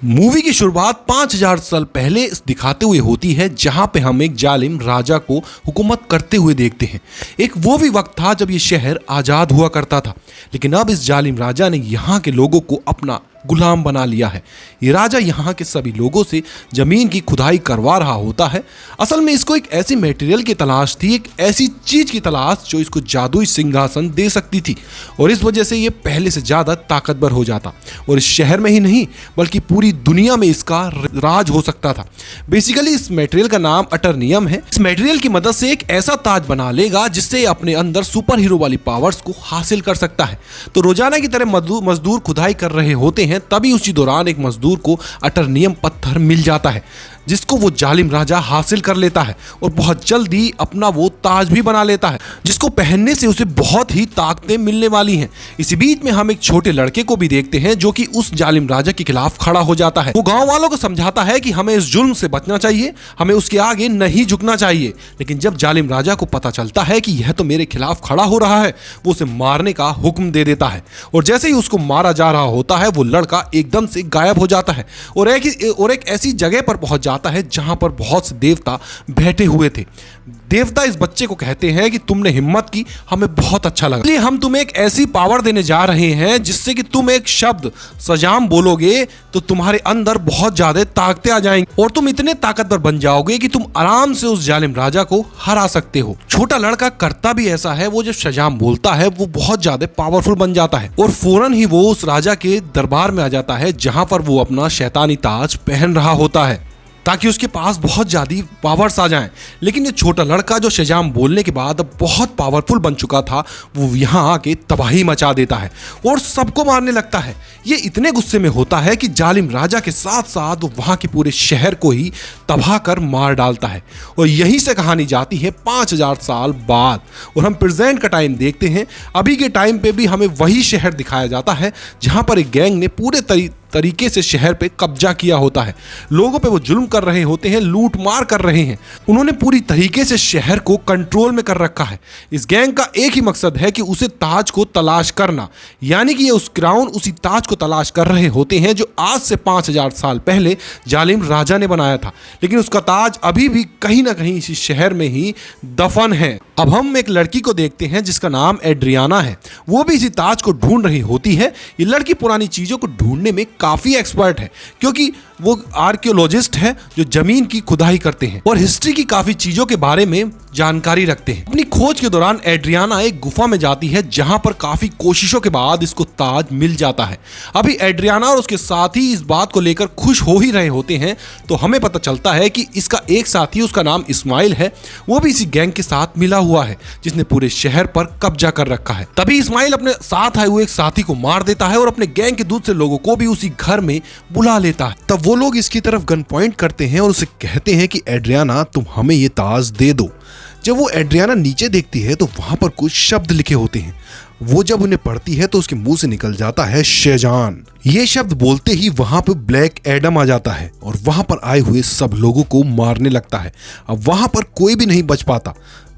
Movie की शुरुआत 5000 साल पहले दिखाते हुए होती है, जहां पे हम एक जालिम राजा को हुकूमत करते हुए देखते हैं। एक वो भी वक्त था जब ये शहर आज़ाद हुआ करता था, लेकिन अब इस जालिम राजा ने यहाँ के लोगों को अपना गुलाम बना लिया है। ये राजा यहाँ के सभी लोगों से जमीन की खुदाई करवा रहा होता है। असल में इसको एक ऐसी मटेरियल की तलाश थी, एक ऐसी चीज की तलाश जो इसको जादुई सिंहासन दे सकती थी, और इस वजह से ये पहले से ज्यादा ताकतवर हो जाता और इस शहर में ही नहीं बल्कि पूरी दुनिया में इसका राज हो सकता था। बेसिकली इस मटेरियल का नाम अटर्नियम है। इस मटेरियल की मदद से एक ऐसा ताज बना लेगा जिससे अपने अंदर सुपर हीरो वाली पावर्स को हासिल कर सकता है। तो रोजाना की तरह मजदूर खुदाई कर रहे होते हैं, तभी उसी दौरान एक मजदूर को अटर्नियम पत्थर मिल जाता है, जिसको वो जालिम राजा हासिल कर लेता है और बहुत जल्दी अपना वो ताज भी बना लेता है, जिसको पहनने से उसे बहुत ही ताकतें मिलने वाली हैं। इसी बीच में हम एक छोटे लड़के को भी देखते हैं जो कि उस जालिम राजा के खिलाफ खड़ा हो जाता है। वो गांव वालों को समझाता है कि हमें इस जुल्म से बचना चाहिए, हमें उसके आगे नहीं झुकना चाहिए। लेकिन जब जालिम राजा को पता चलता है कि यह तो मेरे खिलाफ खड़ा हो रहा है, वो उसे मारने का हुक्म दे देता है, और जैसे ही उसको मारा जा रहा होता है वो लड़का एकदम से गायब हो जाता है और एक ऐसी जगह पर पहुंच जाता है जहां पर बहुत से देवता बैठे हुए थे। देवता इस बच्चे को कहते हैं कि तुमने हिम्मत की, हमें बहुत अच्छा लगा, इसलिए हम तुम्हें एक ऐसी पावर देने जा रहे हैं जिससे कि तुम एक शब्द सजाम बोलोगे तो तुम्हारे अंदर बहुत ज्यादा ताकतें आ जाएंगी और तुम इतने ताकतवर बन जाओगे कि तुम आराम से उस जालिम राजा को हरा सकते हो। छोटा लड़का करता भी ऐसा है, वो जब सजाम बोलता है वो बहुत ज्यादा पावरफुल बन जाता है और फौरन ही वो उस राजा के दरबार में आ जाता है जहां पर वो अपना शैतानी ताज पहन रहा होता है ताकि उसके पास बहुत ज्यादा पावर्स आ जाएं। लेकिन ये छोटा लड़का जो शजाम बोलने के बाद अब बहुत पावरफुल बन चुका था, वो यहाँ आके तबाही मचा देता है और सबको मारने लगता है। ये इतने गुस्से में होता है कि जालिम राजा के साथ साथ वहाँ के पूरे शहर को ही तबाह कर मार डालता है। और यहीं से कहानी जाती है 5000 साल बाद और हम प्रेजेंट का टाइम देखते हैं। अभी के टाइम पे भी हमें वही शहर दिखाया जाता है जहाँ पर एक गैंग ने पूरे तरीके से शहर पे कब्जा किया होता है। लोगों पे वो जुल्म कर रहे होते हैं, लूट मार कर रहे हैं। उन्होंने पूरी तरीके से शहर को कंट्रोल में कर रखा है। इस गैंग का एक ही मकसद है कि उसे ताज को तलाश करना, यानी कि ये उसी ताज को तलाश कर रहे होते हैं जो आज से 5000 साल पहले जालिम राजा ने बनाया था। लेकिन उसका ताज अभी भी कहीं ना कहीं इसी शहर में ही दफन है। अब हम एक लड़की को देखते हैं जिसका नाम एड्रियाना है। वो भी इसी ताज को ढूंढ रही होती है। ये लड़की पुरानी चीजों को ढूंढने में काफी एक्सपर्ट है, क्योंकि वो आर्कियोलॉजिस्ट है जो जमीन की खुदाई करते हैं और हिस्ट्री की काफी चीजों के बारे में जानकारी रखते हैं। अपनी खोज के दौरान एड्रियाना एक गुफा में जाती है जहां पर काफी कोशिशों के बाद इसको ताज मिल जाता है। अभी एड्रियाना और उसके साथी इस बात को लेकर खुश हो ही रहे होते हैं तो हमें पता चलता है कि इसका एक साथी, उसका नाम इस्माइल है, वो भी इसी गैंग के साथ मिला हुआ है जिसने पूरे शहर पर कब्जा कर रखा है। तभी इस्माइल अपने साथ आए हुए एक साथी को मार देता है और अपने गैंग के दूसरे लोगों को भी उसी घर में बुला लेता है। तब वो लोग इसकी तरफ गन पॉइंट करते हैं और उसे कहते हैं कि एड्रियाना, तुम हमें ये ताज दे दो। जब वो एड्रियाना नीचे देखती है तो वहां पर कुछ शब्द लिखे होते हैं। वो जब उन्हें पढ़ती है तो उसके मुंह से निकल जाता है शेजान। ये शब्द बोलते ही वहां पर ब्लैक एडम आ जाता है और वहां पर आए हुए सब लोगों को मारने लगता है। अब वहां पर कोई भी नहीं बच पाता।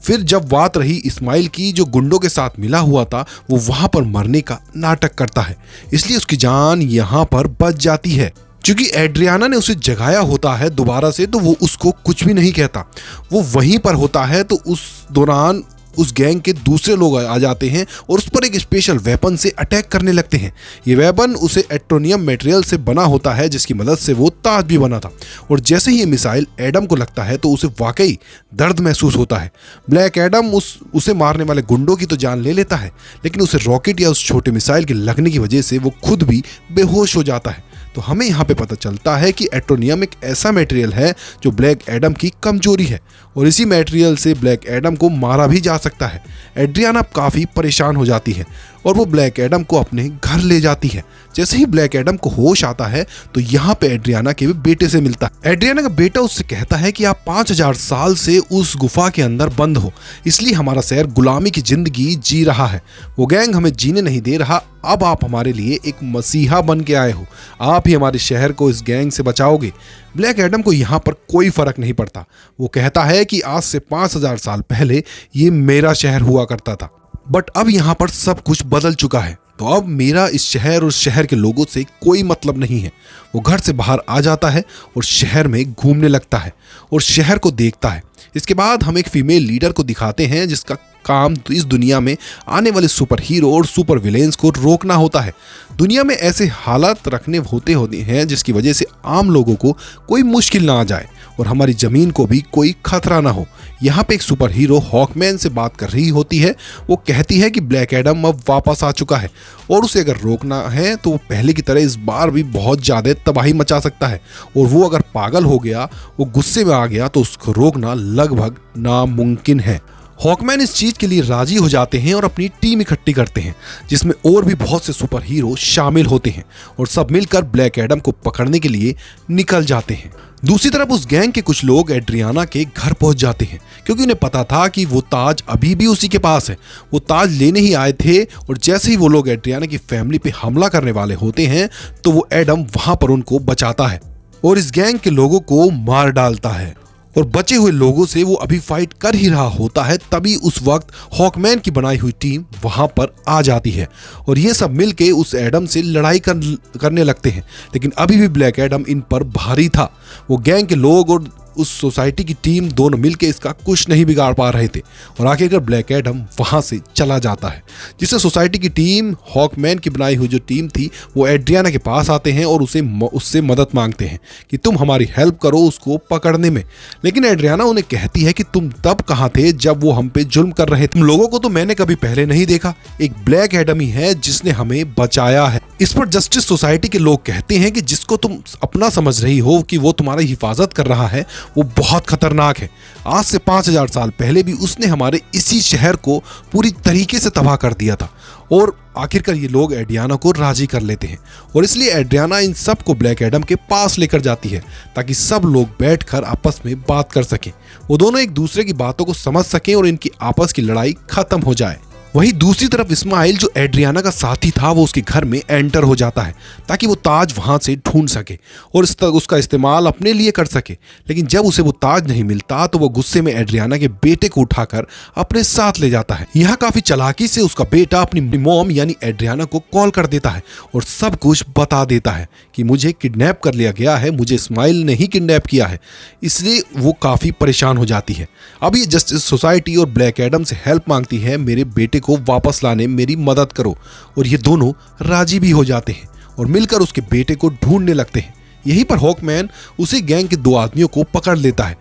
फिर जब बात रही इस्माइल की, जो गुंडों के साथ मिला हुआ था, वो वहां पर मरने का नाटक करता है, इसलिए उसकी जान यहां पर बच जाती है। क्योंकि एड्रियाना ने उसे जगाया होता है दोबारा से, तो वो उसको कुछ भी नहीं कहता। वो वहीं पर होता है तो उस दौरान उस गैंग के दूसरे लोग आ जाते हैं और उस पर एक स्पेशल वेपन से अटैक करने लगते हैं। ये वेपन उसे एट्रोनियम मटेरियल से बना होता है जिसकी मदद से वो ताज भी बना था। और जैसे ही ये मिसाइल एडम को लगता है तो उसे वाकई दर्द महसूस होता है। ब्लैक एडम उसे मारने वाले गुंडों की तो जान ले लेता है, लेकिन उसे रॉकेट या उस छोटे मिसाइल के लगने की वजह से वो खुद भी बेहोश हो जाता है। तो हमें यहाँ पे पता चलता है कि एट्रोनियम एक ऐसा मटेरियल है जो ब्लैक एडम की कमजोरी है और इसी मटेरियल से ब्लैक एडम को मारा भी जा सकता है। एड्रियाना काफ़ी परेशान हो जाती है और वो ब्लैक एडम को अपने घर ले जाती है। जैसे ही ब्लैक एडम को होश आता है तो यहाँ पे एड्रियाना के बेटे से मिलता है। एड्रियाना का बेटा उससे कहता है कि आप 5000 साल से उस गुफा के अंदर बंद हो, इसलिए हमारा शहर गुलामी की जिंदगी जी रहा है। वो गैंग हमें जीने नहीं दे रहा। अब आप हमारे लिए एक मसीहा बन के आए हो, आप ही हमारे शहर को इस गैंग से बचाओगे। ब्लैक एडम को यहाँ पर कोई फर्क नहीं पड़ता। वो कहता है कि आज से 5000 साल पहले ये मेरा शहर हुआ करता था, बट अब यहाँ पर सब कुछ बदल चुका है। तो अब मेरा इस शहर और शहर के लोगों से कोई मतलब नहीं है। वो घर से बाहर आ जाता है और शहर में घूमने लगता है और शहर को देखता है। इसके बाद हम एक फीमेल लीडर को दिखाते हैं जिसका काम तो इस दुनिया में आने वाले सुपर हीरो और सुपर विलेंस को रोकना होता है। दुनिया में ऐसे हालात रखने होते हैं जिसकी वजह से आम लोगों को कोई मुश्किल ना आ जाए और हमारी ज़मीन को भी कोई खतरा ना हो। यहाँ पे एक सुपर हीरो हॉकमैन से बात कर रही होती है। वो कहती है कि ब्लैक एडम अब वापस आ चुका है और उसे अगर रोकना है तो वो पहले की तरह इस बार भी बहुत ज़्यादा तबाही मचा सकता है और वो अगर पागल हो गया, वो गुस्से में आ गया तो उसको रोकना लगभग नामुमकिन है। हॉकमैन इस चीज के लिए राजी हो जाते हैं और अपनी टीम इकट्ठी करते हैं जिसमें और भी बहुत से सुपर हीरो शामिल होते हैं और सब मिलकर ब्लैक एडम को पकड़ने के लिए निकल जाते हैं। दूसरी तरफ उस गैंग के कुछ लोग एड्रियाना के घर पहुंच जाते हैं क्योंकि उन्हें पता था कि वो ताज अभी भी उसी के पास है। वो ताज लेने ही आए थे और जैसे ही वो लोग एड्रियाना की फैमिली पे हमला करने वाले होते हैं तो वो एडम वहां पर उनको बचाता है और इस गैंग के लोगों को मार डालता है और बचे हुए लोगों से वो अभी फाइट कर ही रहा होता है। तभी उस वक्त हॉकमैन की बनाई हुई टीम वहां पर आ जाती है और ये सब मिलके उस एडम से लड़ाई करने लगते हैं। लेकिन अभी भी ब्लैक एडम इन पर भारी था। वो गैंग के लोग और उस सोसाइटी की टीम दोनों मिलके इसका कुछ नहीं बिगाड़ पा रहे थे और आखिरकार ब्लैक एडम वहां से चला जाता है, जिससे सोसाइटी की टीम, हॉकमैन की बनाई हुई जो टीम थी, वो एड्रियाना के पास आते हैं और उससे मदद मांगते हैं कि तुम हमारी हेल्प करो उसको पकड़ने में। लेकिन एड्रियाना उन्हें कहती है कि तुम तब कहाँ थे जब वो हम पे जुल्म कर रहे थे? तुम लोगों को तो मैंने कभी पहले नहीं देखा। एक ब्लैक एडम ही है जिसने हमें बचाया है। इस पर जस्टिस सोसाइटी के लोग कहते हैं कि जिसको तुम अपना समझ रही हो कि वो तुम्हारी हिफाजत कर रहा है, वो बहुत खतरनाक है। आज से 5000 साल पहले भी उसने हमारे इसी शहर को पूरी तरीके से तबाह कर दिया था। और आखिरकार ये लोग एड्रियाना को राजी कर लेते हैं और इसलिए एड्रियाना इन सब को ब्लैक एडम के पास लेकर जाती है ताकि सब लोग बैठकर आपस में बात कर सकें, वो दोनों एक दूसरे की बातों को समझ सकें और इनकी आपस की लड़ाई खत्म हो जाए। वहीं दूसरी तरफ इस्माइल, जो एड्रियाना का साथी था, वो उसके घर में एंटर हो जाता है ताकि वो ताज वहां से ढूंढ सके और उसका इस्तेमाल अपने लिए कर सके। लेकिन जब उसे वो ताज नहीं मिलता तो वो गुस्से में एड्रियाना के बेटे को उठाकर अपने साथ ले जाता है। यहाँ काफी चालाकी से उसका बेटा अपनी मॉम यानी एड्रियाना को कॉल कर देता है और सब कुछ बता देता है कि मुझे किडनैप कर लिया गया है, मुझे इस्माइल ने ही किडनैप किया है। इसलिए वो काफी परेशान हो जाती है। अब ये जस्टिस सोसाइटी और ब्लैक एडम से हेल्प मांगती है, मेरे बेटे को वापस लाने मेरी मदद करो, और ये दोनों राजी भी हो जाते हैं और मिलकर उसके बेटे को ढूंढने लगते हैं। यहीं पर हॉकमैन उसी गैंग के 2 आदमियों को पकड़ लेता है।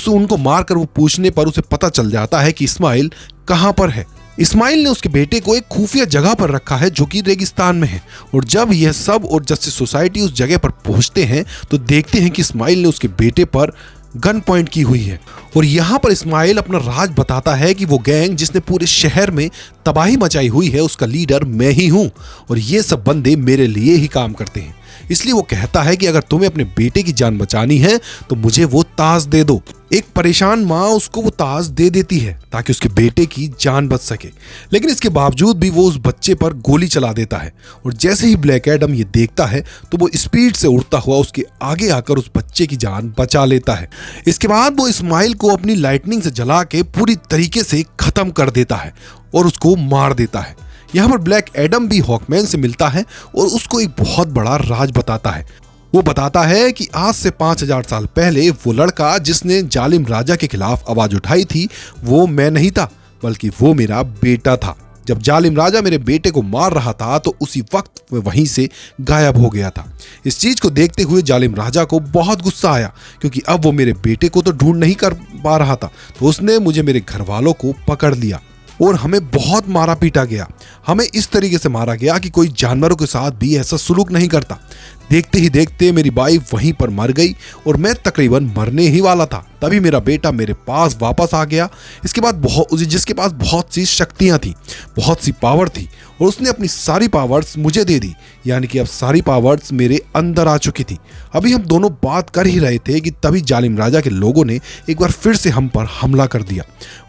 उनको मारकर वो पूछने पर उसे पता चल जाता है कि इस्माइल कहां पर है। इस्माइल ने उसके बेटे को एक खुफिया जगह पर रखा है जो कि रेगिस्तान में है और जब यह सब और जस्टिस सोसाइटी उस जगह पर पहुंचते हैं तो देखते हैं कि इस्माइल ने उसके बेटे पर गन पॉइंट की हुई है और यहाँ पर इस्माइल अपना राज बताता है कि वो गैंग जिसने पूरे शहर में तबाही मचाई हुई है उसका लीडर मैं ही हूँ और ये सब बंदे मेरे लिए ही काम करते हैं। इसलिए वो कहता है कि अगर तुम्हें अपने बेटे की जान बचानी है तो मुझे वो ताज दे दो। एक परेशान माँ उसको वो ताज दे देती है ताकि उसके बेटे की जान बच सके, लेकिन इसके बावजूद भी वो उस बच्चे पर गोली चला देता है और जैसे ही ब्लैक एडम ये देखता है तो वो स्पीड से उड़ता हुआ उसके आगे आकर उस बच्चे की जान बचा लेता है। इसके बाद वो इस्माइल को अपनी लाइटनिंग से जला के पूरी तरीके से खत्म कर देता है और उसको मार देता है। यहाँ पर ब्लैक एडम भी हॉकमैन से मिलता है और उसको एक बहुत बड़ा राज बताता है। वो बताता है कि आज से 5000 साल पहले वो लड़का जिसने जालिम राजा के खिलाफ आवाज उठाई थी वो मैं नहीं था, बल्कि वो मेरा बेटा था। जब जालिम राजा मेरे बेटे को मार रहा था तो उसी वक्त वह वहीं से गायब हो गया था। इस चीज को देखते हुए जालिम राजा को बहुत गुस्सा आया क्योंकि अब वो मेरे बेटे को तो ढूंढ नहीं कर पा रहा था, तो उसने मुझे मेरे घर वालों को पकड़ लिया और हमें बहुत मारा पीटा गया। हमें इस तरीके से मारा गया कि कोई जानवरों के साथ भी ऐसा सुलूक नहीं करता। देखते ही देखते मेरी वाइफ वहीं पर मर गई और मैं तकरीबन मरने ही वाला था। तभी मेरा बेटा मेरे पास वापस आ गया। इसके बाद जिसके पास बहुत सी शक्तियां थी, बहुत सी पावर थी, और उसने अपनी सारी पावर्स मुझे दे दी, यानी कि अब सारी पावर्स मेरे अंदर आ चुकी थी। अभी हम दोनों बात कर ही रहे थे कि तभी जालिम राजा के लोगों ने एक बार फिर से हम पर हमला कर दिया।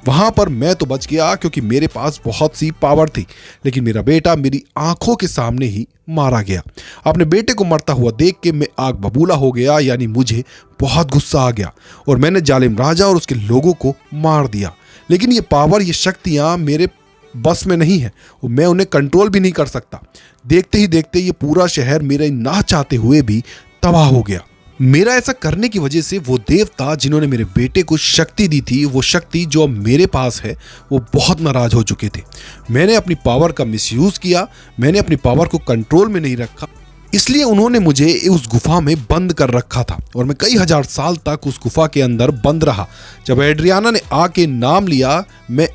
वहां पर मैं तो बच गया क्योंकि मेरे पास बहुत सी पावर थी, लेकिन मेरा बेटा मेरी आंखों के सामने ही मारा गया। अपने बेटे को मरता हुआ देख के मैं आग बबूला हो गया, यानी मुझे बहुत गुस्सा आ गया और मैंने जालिम राजा और उसके लोगों को मार दिया। लेकिन ये पावर, ये शक्तियां मेरे बस में नहीं है और मैं उन्हें कंट्रोल भी नहीं कर सकता। देखते ही देखते ये पूरा शहर मेरे ना चाहते हुए भी तबाह हो गया। मेरा ऐसा करने की वजह से वो देवता जिन्होंने मेरे बेटे को शक्ति दी थी, वो शक्ति जो अब मेरे पास है, वो बहुत नाराज हो चुके थे। मैंने अपनी पावर का मिसयूज किया, मैंने अपनी पावर को कंट्रोल में नहीं रखा, इसलिए उन्होंने मुझे उस गुफा में बंद कर रखा था और मैं कई हजार साल तक उस गुफा के अंदर बंद रहा। जब एड्रियाना ने आके नाम लिया, मैं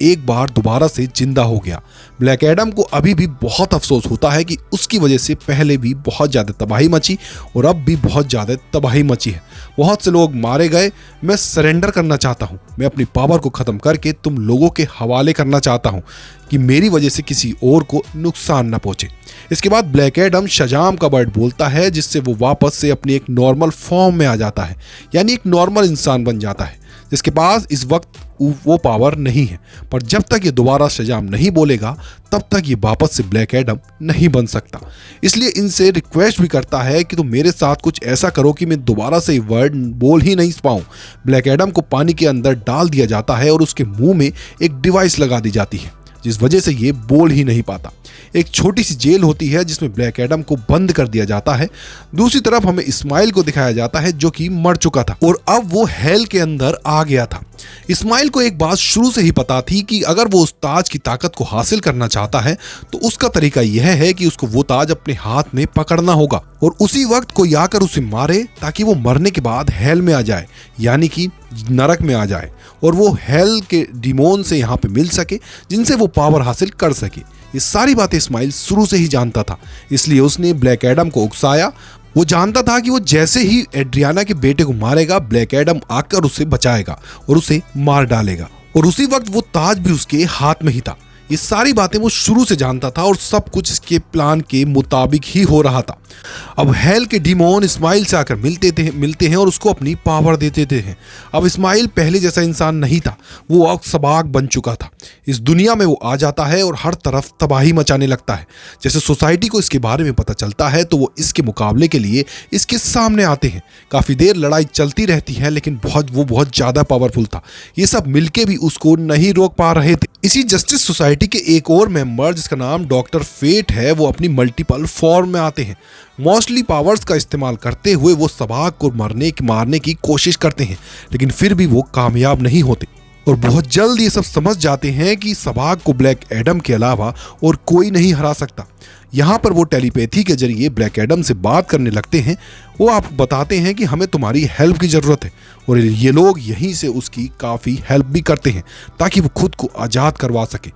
एक बार दोबारा से जिंदा हो गया। ब्लैक एडम को अभी भी बहुत अफसोस होता है कि उसकी वजह से पहले भी बहुत ज़्यादा तबाही मची और अब भी बहुत ज़्यादा तबाही मची है। बहुत से लोग मारे गए। मैं सरेंडर करना चाहता हूँ, मैं अपनी पावर को ख़त्म करके तुम लोगों के हवाले करना चाहता हूँ कि मेरी वजह से किसी और को नुकसान न पहुँचे। इसके बाद ब्लैक एडम शजाम का वर्ड बोलता है, जिससे वो वापस से अपनी एक नॉर्मल फॉर्म में आ जाता है, यानी एक नॉर्मल इंसान बन जाता है जिसके पास इस वक्त वो पावर नहीं है। पर जब तक ये दोबारा शजाम नहीं बोलेगा तब तक ये वापस से ब्लैक एडम नहीं बन सकता। इसलिए इनसे रिक्वेस्ट भी करता है कि तुम मेरे साथ कुछ ऐसा करो कि मैं दोबारा से ये वर्ड बोल ही नहीं पाऊँ। ब्लैक एडम को पानी के अंदर डाल दिया जाता है और उसके मुंह में एक डिवाइस लगा दी जाती है जिस वजह से ये बोल ही नहीं पाता। एक छोटी सी जेल होती है जिसमें ब्लैक एडम को बंद कर दिया जाता है। दूसरी तरफ हमें इस्माइल को दिखाया जाता है जो कि मर चुका था और अब वो हेल के अंदर आ गया था। इस्माइल को एक बात शुरू से ही पता थी कि अगर वो उस ताज की ताकत को हासिल करना चाहता है तो उसका तरीका यह है कि उसको वो ताज अपने हाथ में पकड़ना होगा और उसी वक्त कोई आकर उसे मारे ताकि वो मरने के बाद हेल में आ जाए, यानी कि नरक में आ जाए और वो हेल के डिमोन से यहाँ पे मिल सके जिनसे वो पावर हासिल कर सके। ये सारी बातें इस्माइल शुरू से ही जानता था, इसलिए उसने ब्लैक एडम को उकसाया। वो जानता था कि वो जैसे ही एड्रियाना के बेटे को मारेगा, ब्लैक एडम आकर उसे बचाएगा और उसे मार डालेगा और उसी वक्त वो ताज भी उसके हाथ में ही था। ये सारी बातें वो शुरू से जानता था और सब कुछ इसके प्लान के मुताबिक ही हो रहा था। अब हेल के डिमोन इस्माइल से आकर मिलते हैं और उसको अपनी पावर दे देते हैं। अब इस्माइल पहले जैसा इंसान नहीं था, वो अब सबाक बन चुका था। इस दुनिया में वो आ जाता है और हर तरफ तबाही मचाने लगता है। जैसे सोसाइटी को इसके बारे में पता चलता है तो वो इसके मुकाबले के लिए इसके सामने आते हैं। काफ़ी देर लड़ाई चलती रहती है लेकिन वो बहुत ज़्यादा पावरफुल था। ये सब मिलके भी उसको नहीं रोक पा रहे थे। इसी जस्टिस सोसाइटी के एक और मेंबर जिसका नाम डॉक्टर फेट है, वो अपनी मल्टीपल फॉर्म में आते हैं। मोस्टली पावर्स का इस्तेमाल करते हुए वो सबाक को मारने की कोशिश करते हैं लेकिन फिर भी वो कामयाब नहीं होते और बहुत जल्द ये सब समझ जाते हैं कि सबाक को ब्लैक एडम के अलावा और कोई नहीं हरा सकता। यहाँ पर वो टेलीपैथी के जरिए ब्लैक एडम से बात करने लगते हैं। वो आप बताते हैं कि हमें तुम्हारी हेल्प की ज़रूरत है और ये लोग यहीं से उसकी काफ़ी हेल्प भी करते हैं ताकि वो खुद को आज़ाद करवा सके।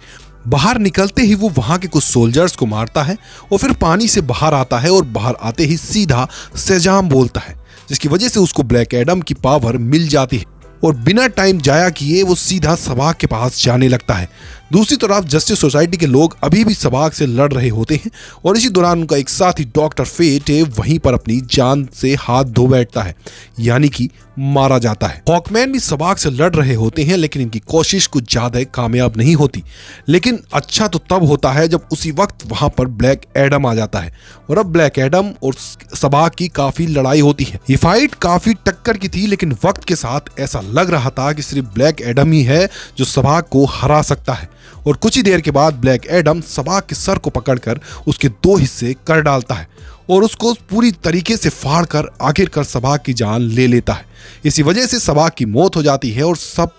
बाहर निकलते ही वो वहाँ के कुछ सोल्जर्स को मारता है और फिर पानी से बाहर आता है और बाहर आते ही सीधा शजाम बोलता है जिसकी वजह से उसको ब्लैक एडम की पावर मिल जाती है और बिना टाइम जाया किए वो सीधा सबाक के पास जाने लगता है। दूसरी तरफ जस्टिस सोसाइटी के लोग अभी भी सबाक से लड़ रहे होते हैं और इसी दौरान उनका एक साथी डॉक्टर फेट वहीं पर अपनी जान से हाथ धो बैठता है, यानी कि मारा जाता है। हॉकमैन भी सबाक से लड़ रहे होते हैं लेकिन इनकी कोशिश कुछ ज्यादा कामयाब नहीं होती। लेकिन अच्छा तो तब होता है जब उसी वक्त वहां पर ब्लैक एडम आ जाता है और अब ब्लैक एडम और सबाक की काफी लड़ाई होती है। ये फाइट काफी टक्कर की थी लेकिन वक्त के साथ ऐसा लग रहा था कि सिर्फ ब्लैक एडम ही है जो सबाक को हरा सकता है और कुछ ही देर के बाद ब्लैक एडम सबाक के सर को पकड़कर उसके दो हिस्से कर डालता है और उसको पूरी तरीके से फाड़कर आखिरकार सबाक की जान ले लेता है। इसी वजह से सबाक की मौत हो जाती है और सब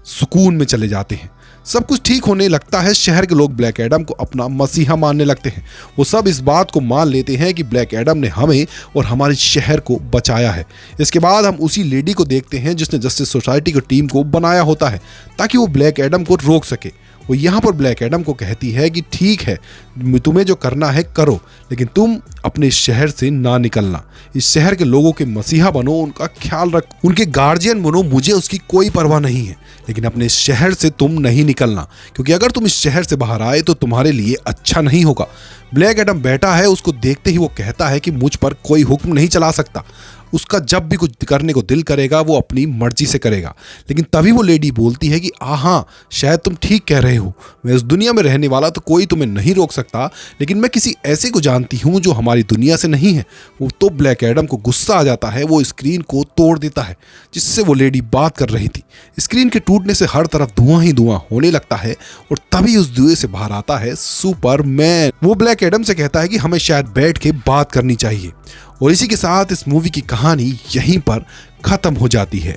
सुकून में चले जाते हैं। सब कुछ ठीक होने लगता है। शहर के लोग ब्लैक एडम को अपना मसीहा मानने लगते हैं। वो सब इस बात को मान लेते हैं कि ब्लैक एडम ने हमें और हमारे शहर को बचाया है। इसके बाद हम उसी लेडी को देखते हैं जिसने जस्टिस सोसाइटी की टीम को बनाया होता है ताकि वो ब्लैक एडम को रोक सके। वो यहाँ पर ब्लैक एडम को कहती है कि ठीक है, तुम्हें जो करना है करो, लेकिन तुम अपने शहर से ना निकलना। इस शहर के लोगों के मसीहा बनो, उनका ख्याल रखो, उनके गार्जियन बनो। मुझे उसकी कोई परवाह नहीं है, लेकिन अपने शहर से तुम नहीं निकलना, क्योंकि अगर तुम इस शहर से बाहर आए तो तुम्हारे लिए अच्छा नहीं होगा। ब्लैक एडम बैठा है, उसको देखते ही वो कहता है कि मुझ पर कोई हुक्म नहीं चला सकता। उसका जब भी कुछ करने को दिल करेगा वो अपनी मर्जी से करेगा। लेकिन तभी वो लेडी बोलती है कि हाँ, शायद तुम ठीक कह रहे हो। मैं इस दुनिया में रहने वाला तो कोई तुम्हें नहीं रोक सकता, लेकिन मैं किसी ऐसे को जानती हूँ जो हमारी दुनिया से नहीं है। वो तो ब्लैक एडम को गुस्सा आ जाता है, वो स्क्रीन को तोड़ देता है जिससे वो लेडी बात कर रही थी। स्क्रीन के टूटने से हर तरफ धुआं ही धुआं होने लगता है और तभी उस धुएं से बाहर आता है सुपरमैन। वो ब्लैक एडम से कहता है कि हमें शायद बैठ के बात करनी चाहिए और इसी के साथ इस मूवी की कहानी यहीं पर खत्म हो जाती है।